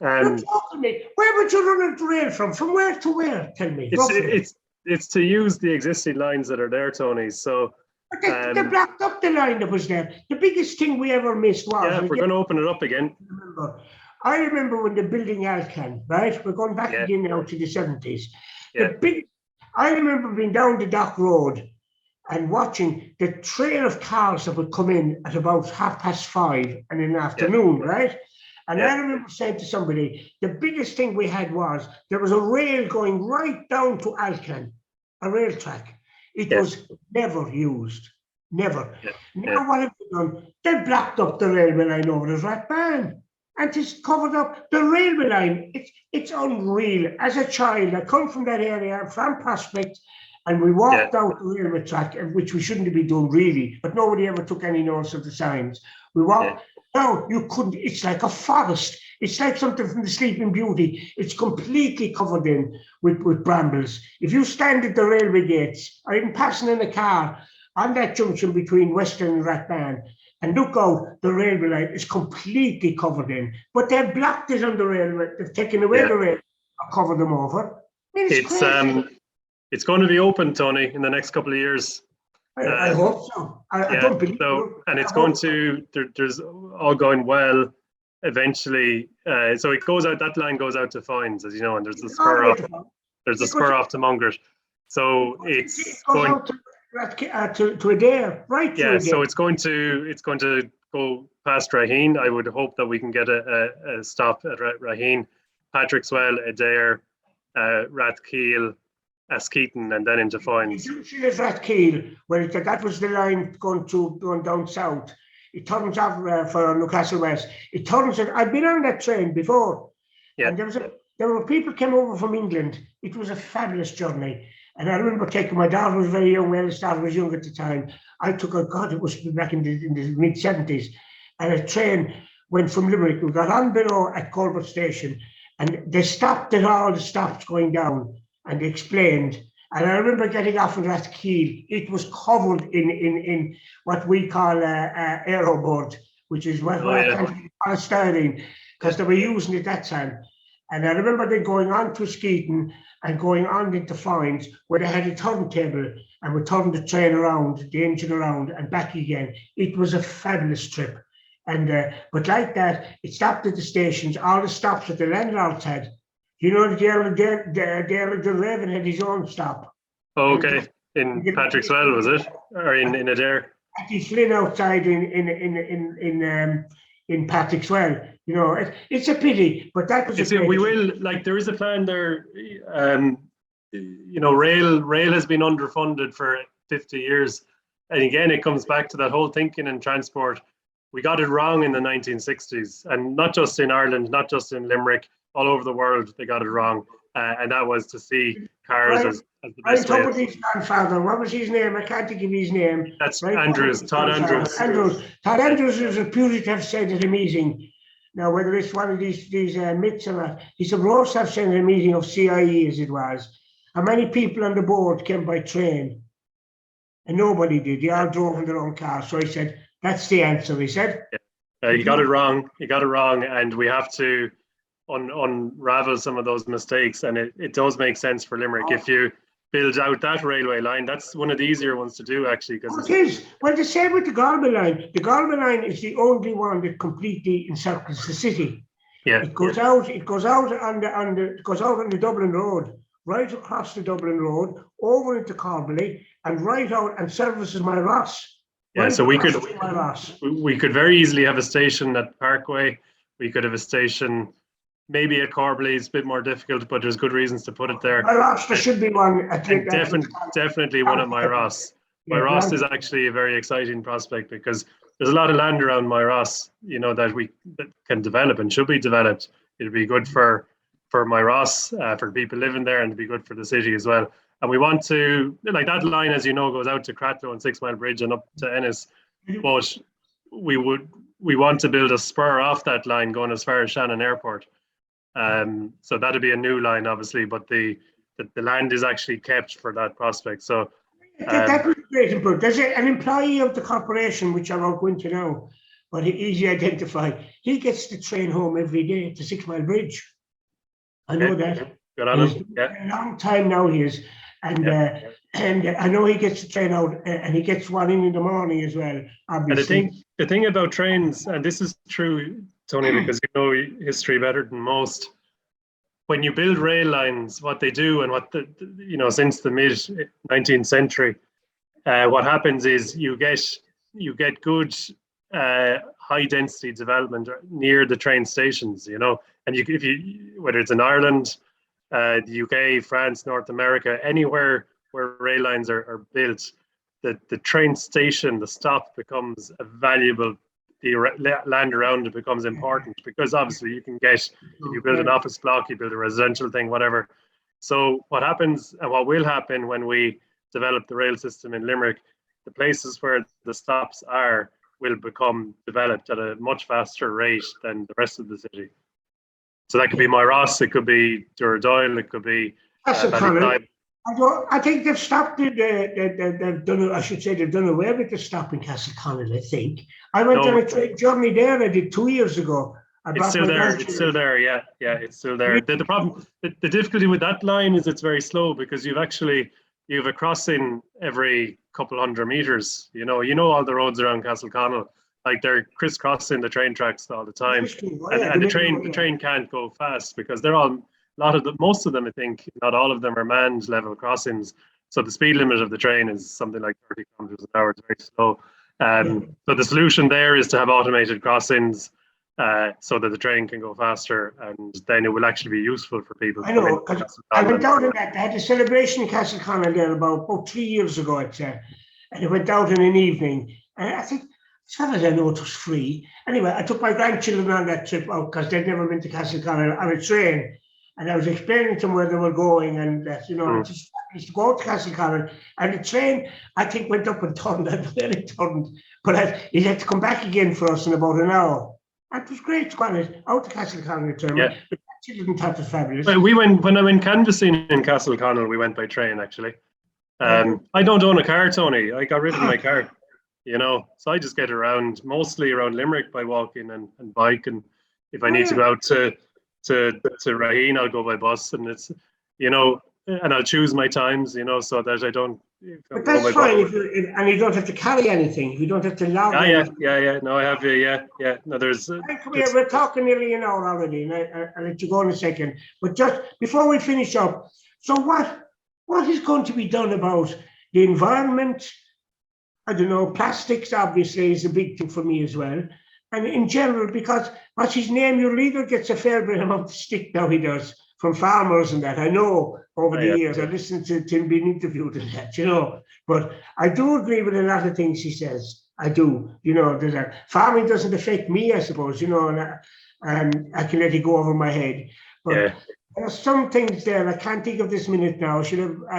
You're talking to me. Where would you run the rail from? From where to where? Tell me. It's to use the existing lines that are there, Tony. So but they blocked up the line that was there. The biggest thing we ever missed was. We're going to open it up again. I remember when they're building Alcan, right? We're going back again now to the 70s. I remember being down the Dock Road and watching the train of cars that would come in at about 5:30 in the afternoon, right? And I remember saying to somebody, the biggest thing we had was there was a rail going right down to Alcan, a rail track. It was never used, never. Now what have they done? They blocked up the railway line over the Rathban, and just covered up the railway line. It's unreal. As a child, I come from that area, from Prospect, and we walked out the railway track, which we shouldn't be doing really, but nobody ever took any notice of the signs. We walked. Now you couldn't. It's like a forest. It's like something from the Sleeping Beauty. It's completely covered in with brambles. If you stand at the railway gates, or even passing in a car on that junction between Western and Rathban, and look out, the railway line is completely covered in. But they've blocked it on the railway. They've taken away the railway and covered them over. I mean, it's going to be open, Tony, in the next couple of years. I hope so. I don't believe so. And it's going to, there's all going well eventually. So it goes out, that line goes out to Foynes, as you know, and there's a spur off. There's a spur off to Mongret. So it's going out to Adair, right? Yeah, so it's going to go past Raheen. I would hope that we can get a stop at Raheen, Patrickswell, Adair, Rathkeil, Askeaton, and then into Foynes. Usually at Rathkeil, where that was the line going down south. It turns off for Newcastle West. It turns. I've been on that train before. Yeah. And there were people came over from England. It was a fabulous journey. And I remember taking, my daughter was very young, my eldest daughter was young at the time. I took her, God, it was back in the mid-70s. And a train went from Limerick. We got on below at Colbert Station, and they stopped at all the stops going down, and they explained. And I remember getting off on that keel. It was covered in what we call aeroboard, which is what polystyrene, because they were using it that time. And I remember then going on to Skeeton and going on into Foynes, where they had a turntable and we turned the train around, the engine around and back again. It was a fabulous trip. And but like that, it stopped at the stations, all the stops that the landlords had. You know, the Raven had his own stop. Oh, okay. In Patrickswell, was it? Or in Adair? At his Flynn outside in Patrickswell. You know, it's a pity, but that was we will, like, there is a plan there. You know, rail has been underfunded for 50 years. And again, it comes back to that whole thinking in transport. We got it wrong in the 1960s, and not just in Ireland, not just in Limerick, all over the world, they got it wrong. And that was to see cars as the best way. Somebody's grandfather, what was his name? I can't think of his name. That's right? Andrews, Todd Andrews. Todd Andrews was reputed to have said at a meeting. Now, whether it's one of these myths or not, he said, Ross have said at a meeting of CIE, as it was, how many people on the board came by train? And nobody did. They all drove in their own car. So he said, that's the answer, he said. Yeah. You got it wrong. You got it wrong. And we have to unravel some of those mistakes. And it does make sense for Limerick. If you build out that railway line, that's one of the easier ones to do, actually. Because it is. Well, the same with the Galway line. The Galway line is the only one that completely encircles the city. Yeah. It goes out on the Dublin Road, right across the Dublin Road, over into Corbally, and right out and services my Ross. Yeah, so we could very easily have a station at Parkway. We could have a station maybe at Corbally. It's a bit more difficult, but there's good reasons to put it there. My Ross, there should be one. Definitely one at my Ross. My Ross is actually a very exciting prospect because there's a lot of land around my Ross, you know, that can develop and should be developed. It'd be good for my Ross, for people living there, and it'd be good for the city as well. And we want to, like, that line, as you know, goes out to Cratloe and 6 Mile Bridge and up to Ennis. But we want to build a spur off that line going as far as Shannon Airport. So that'd be a new line, obviously, but the land is actually kept for that prospect. So that would be great. There's an employee of the corporation, which I won't go into now, but easy identified. He gets the train home every day to 6 Mile Bridge. I know that. Good on him. Yeah. A long time now he is. And I know he gets the train out, and he gets one in the morning as well, obviously. And the thing about trains, and this is true, Tony, because you know history better than most. When you build rail lines, what they do, and what since the mid 19th century, what happens is you get good high density development near the train stations, you know, and if you whether it's in Ireland, the UK, France, North America, anywhere where rail lines are built, the train station, the stop becomes a valuable, the land around it becomes important, because obviously you can get, if you build an office block, you build a residential thing, whatever. So what happens, and what will happen when we develop the rail system in Limerick, the places where the stops are will become developed at a much faster rate than the rest of the city. So that could be my Ross, it could be Duradoyle, it could be I think they've stopped it. They've done it. I should say they've done away with the stop in Castleconnell. I think I went on a train journey there. I did 2 years ago. It's still there. It's still there. Yeah, it's still there. The problem, the difficulty with that line is it's very slow, because you have a crossing every couple hundred meters. You know all the roads around Castleconnell, like they're crisscrossing the train tracks all the time, and the train can't go fast, because they're all. Most of them, I think, not all of them, are manned level crossings. So the speed limit of the train is something like 30 kilometers an hour. It's very slow. So the solution there is to have automated crossings, so that the train can go faster, and then it will actually be useful for people. I know, because I went down in that. They had a celebration in Castleconnell there about 3 years ago, I'd say, and it went out in an evening. And I think, as far as I know, it was free. Anyway, I took my grandchildren on that trip out, because they'd never been to Castleconnell on a train. and I was explaining to them where they were going, and that, you know, just used to go out to Castlecommon, and the train, I think, went up and turned, and then it turned, but he had to come back again for us in about an hour. It was great to go out to Castlecommon return, but actually didn't have to fabulous. Well, when I went canvassing in Castleconnell, we went by train, actually. I don't own a car, Tony. I got rid of my car, you know, so I just get around, mostly around Limerick by walking and bike, and if I need to go out to Raheen, I'll go by bus, and it's, you know, and I'll choose my times, you know, so that I don't. But that's fine, and you don't have to carry anything. You don't have to log. Yeah. No, I have. Yeah. No, there's. Come here, we're talking nearly an hour already, and I'll let you go in a second. But just before we finish up, so what is going to be done about the environment? I don't know. Plastics obviously is a big thing for me as well. And in general, because what's his name, your leader gets a fair bit amount of stick now, he does, from farmers and that. I know over the years, I listened to him being interviewed and that, you know. But I do agree with a lot of things he says. I do, you know, farming doesn't affect me, I suppose, you know, and I can let it go over my head. But there are some things there, I can't think of this minute now. I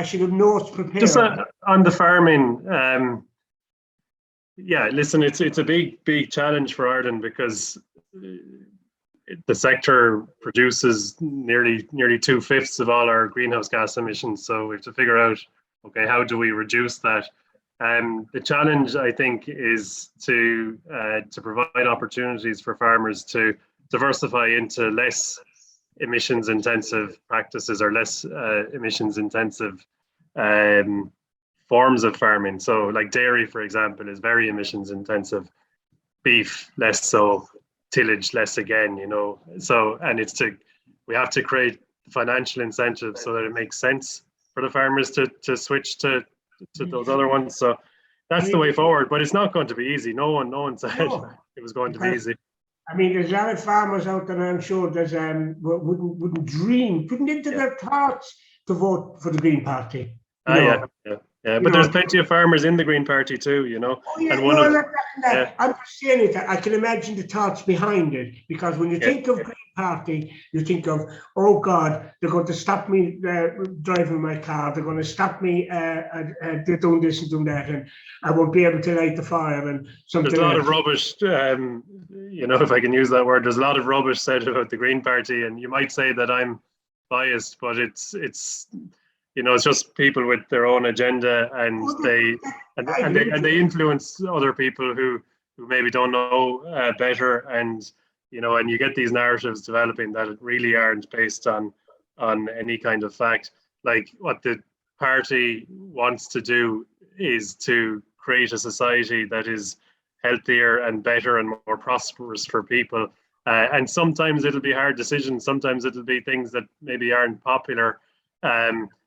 should have notes prepared. Just on the farming, yeah, listen, it's a big challenge for Ireland, because the sector produces nearly 2/5 of all our greenhouse gas emissions. So we have to figure out, okay, how do we reduce that? The challenge, I think, is to provide opportunities for farmers to diversify into less emissions intensive practices, or less emissions intensive forms of farming. So like dairy, for example, is very emissions intensive. Beef, less so. Tillage, less again, you know. So, and we have to create financial incentives so that it makes sense for the farmers to switch to those other ones. So that's the way forward, but it's not going to be easy. No one said it was going to be easy. I mean, there's a lot of farmers out there, I'm sure, there's wouldn't dream, couldn't into their thoughts to vote for the Green Party. But there's plenty of farmers in the Green Party too, you know. I'm just saying it. I can imagine the thoughts behind it, because when you think of Green Party, you think of, oh God, they're going to stop me driving my car. They're going to stop me doing this and doing that, and I won't be able to light the fire and something. There's a lot of rubbish, you know, if I can use that word. There's a lot of rubbish said about the Green Party, and you might say that I'm biased, but it's. You know, it's just people with their own agenda, and they influence other people who maybe don't know better, and you know, and you get these narratives developing that really aren't based on any kind of fact. Like, what the party wants to do is to create a society that is healthier and better and more prosperous for people. And sometimes it'll be hard decisions. Sometimes it'll be things that maybe aren't popular.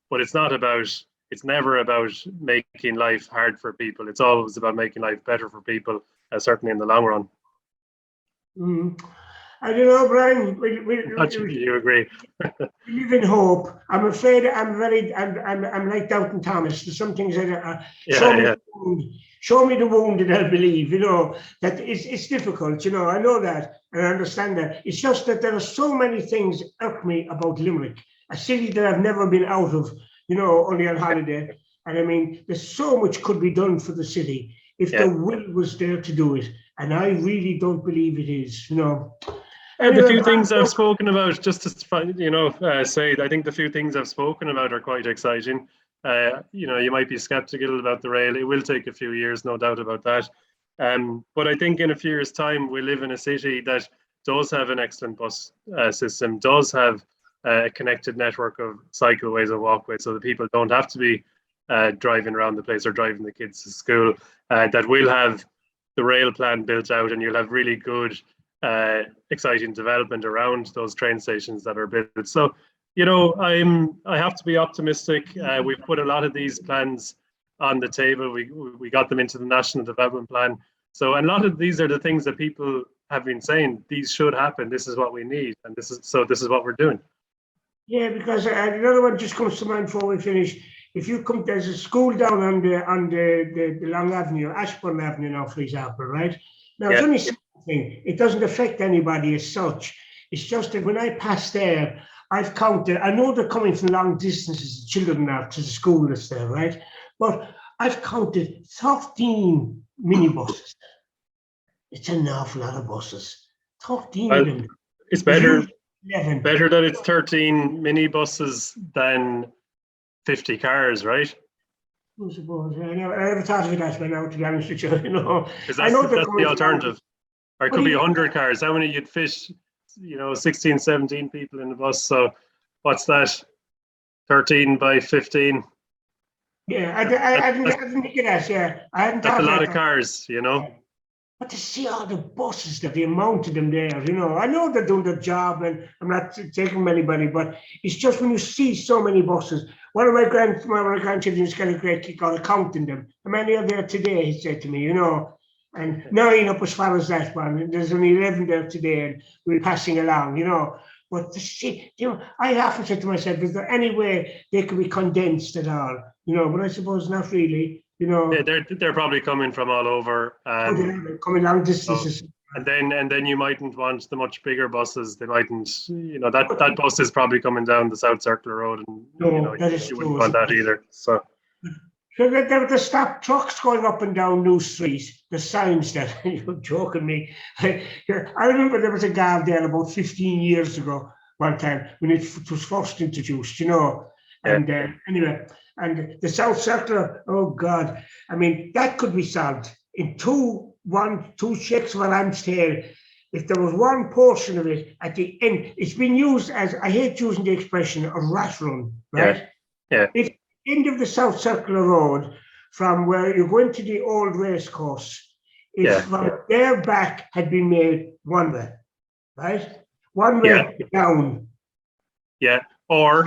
But it's never about making life hard for people. It's always about making life better for people, certainly in the long run. I don't know, Brian. You agree? We live in hope. I'm afraid I'm like Doubting Thomas. There's some things that show me the wound and I'll believe. You know that it's difficult. You know, I know that and I understand that. It's just that there are so many things that irk me about Limerick. A city that I've never been out of, you know, only on holiday. And I mean, there's so much could be done for the city if the will was there to do it. And I really don't believe it is, you know. And the few things I've spoken about, just to, you know, say, I think the few things I've spoken about are quite exciting. You know, you might be skeptical about the rail. It will take a few years, no doubt about that. But I think in a few years' time, we live in a city that does have an excellent bus system, does have a connected network of cycleways and walkways, so that people don't have to be driving around the place or driving the kids to school, that will have the rail plan built out, and you'll have really good, exciting development around those train stations that are built. So, you know, I have to be optimistic. We've put a lot of these plans on the table. We got them into the National Development Plan. So a lot of these are the things that people have been saying, these should happen, this is what we need, and this is what we're doing. Yeah, because another one just comes to mind before we finish. If you come, there's a school down on the Long Avenue, Ashburn Avenue now, for example, right? Now, it's only something. It doesn't affect anybody as such. It's just that when I pass there, I've counted, I know they're coming from long distances, the children are to the school that's there, right? But I've counted 13 minibuses. It's an awful lot of buses. 13 Well, of them. it's better 11. that it's 13 minibuses than 50 cars, right? I suppose. I never thought of it that way now, to be honest with you. You know, Because I know that's the alternative. Or it But could be he- 100 cars. How many you'd fit, 16, 17 people in the bus. So what's that? 13 by 15. Yeah, I didn't think of that. Yeah, I hadn't That's thought a lot that. of cars, But to see all the buses that they amount of them there, I know they're doing their job, and I'm not taking from anybody, but it's just when you see so many buses. One of my grandchildren is getting a great kick out of counting them. How many are there today? He said to me, and 9 up as far as that one. And there's only 11 there today, and we're passing along, But to see, I often said to myself, is there any way they could be condensed at all? But I suppose not really. Yeah, they're probably coming from all over. They're coming long distances. And then you mightn't want the much bigger buses. They mightn't, that bus is probably coming down the South Circular Road, and you wouldn't want that either. So there were stop trucks going up and down New Street. The signs that you're joking me. I remember there was a guard there about 15 years ago. One time when it was first introduced, and anyway. And the South Circular, oh God, I mean, that could be solved in two shakes of a lamb's tail. If there was one portion of it at the end, it's been used as, I hate using the expression, a rat run, right? Yeah. If the end of the South Circular Road, from where you go into the old race course, from there back had been made one way, right? One way down. Yeah, or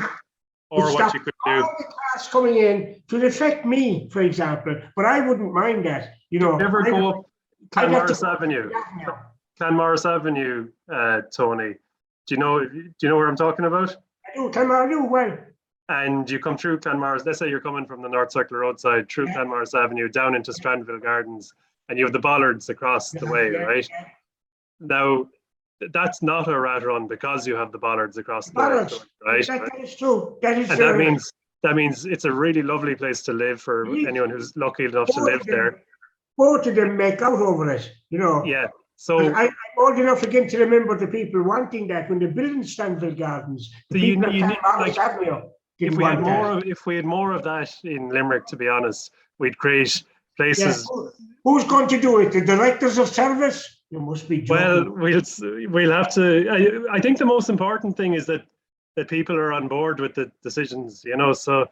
what you could do. All the cars coming in to affect me, for example, but I wouldn't mind that. Never go up Clanmaris Avenue. Clanmaris Avenue, Tony. Do you know where I'm talking about? I do. I do. Well. And you come through Clanmaris. Let's say you're coming from the North Circular Road side through Clanmaris Avenue down into Strandville Gardens, and you have the bollards across the way, right? Yeah. Now, that's not a rat run because you have the bollards across the way, right? That is true. And that means it's a really lovely place to live for anyone who's lucky enough to live there. Both of them make out over it, Yeah. So I'm old enough again to remember the people wanting that when they're building Strandville Gardens. If we had more of that in Limerick, to be honest, we'd create places. Yeah. Who's going to do it? The directors of service? You must be joking. Well, we'll have to. I think the most important thing is that people are on board with the decisions. So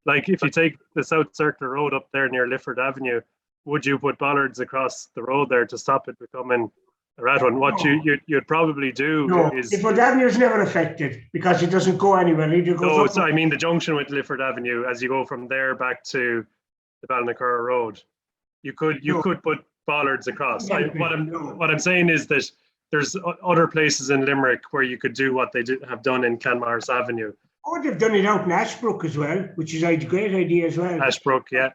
like if you take the South Circular Road up there near Lifford Avenue, would you put bollards across the road there to stop it becoming a rat run? What you'd probably do is Lifford Avenue is never affected because it doesn't go anywhere. I mean the junction with Lifford Avenue as you go from there back to the Ballinacurra Road. You could put bollards across. What I'm saying is that there's other places in Limerick where you could do what they have done in Clanmaris Avenue. Oh, they've done it out in Ashbrook as well, which is a great idea as well. Ashbrook, yeah.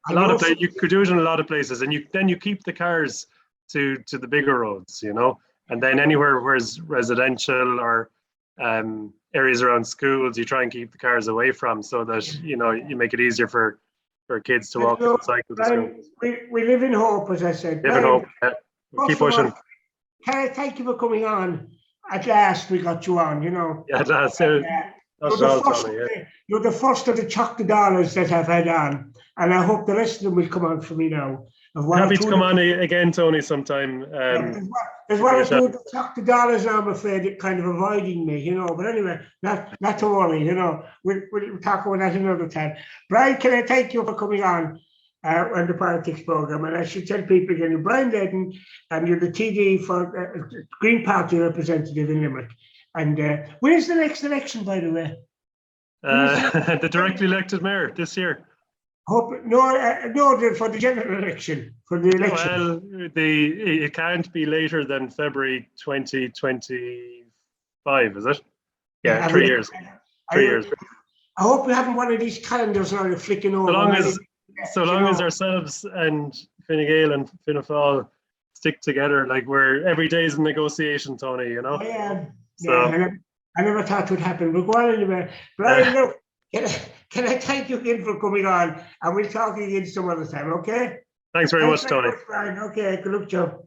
A lot of places you could do it in a lot of places, and you keep the cars to the bigger roads, and then anywhere where's residential or areas around schools, you try and keep the cars away from, so that you make it easier for kids to walk and cycle to school. We live in hope, as I said. Live in hope. Yeah. Keep pushing. Can I thank you for coming on? At last, we got you on. Yeah, at last. You're the first of the chocolate dollars that I've had on, and I hope the rest of them will come on for me now. Happy to come on again, Tony, sometime. There's one or two chocolate dollars now, I'm afraid, it kind of avoiding me, But anyway, not to worry, We'll talk about that another time. Brian, can I thank you for coming on the politics program? And I should tell people again, you're Brian Leddin, and you're the TD for Green Party representative in Limerick. And when is the next election, by the way? The directly elected mayor this year. For the general election, for the election. Well, it can't be later than February 2025, is it? Yeah, 3 years. 3 years. I hope we haven't one of these calendars now you're flicking over. So long as ourselves and Fine Gael and Fianna Fáil stick together, like every day is a negotiation, Tony, I am. So, I never thought it would happen. We're going anywhere. Brian, look, can I thank you again for coming on, and we'll talk again some other time, okay? Thanks very much, Tony. Brian. Okay, good luck, Joe.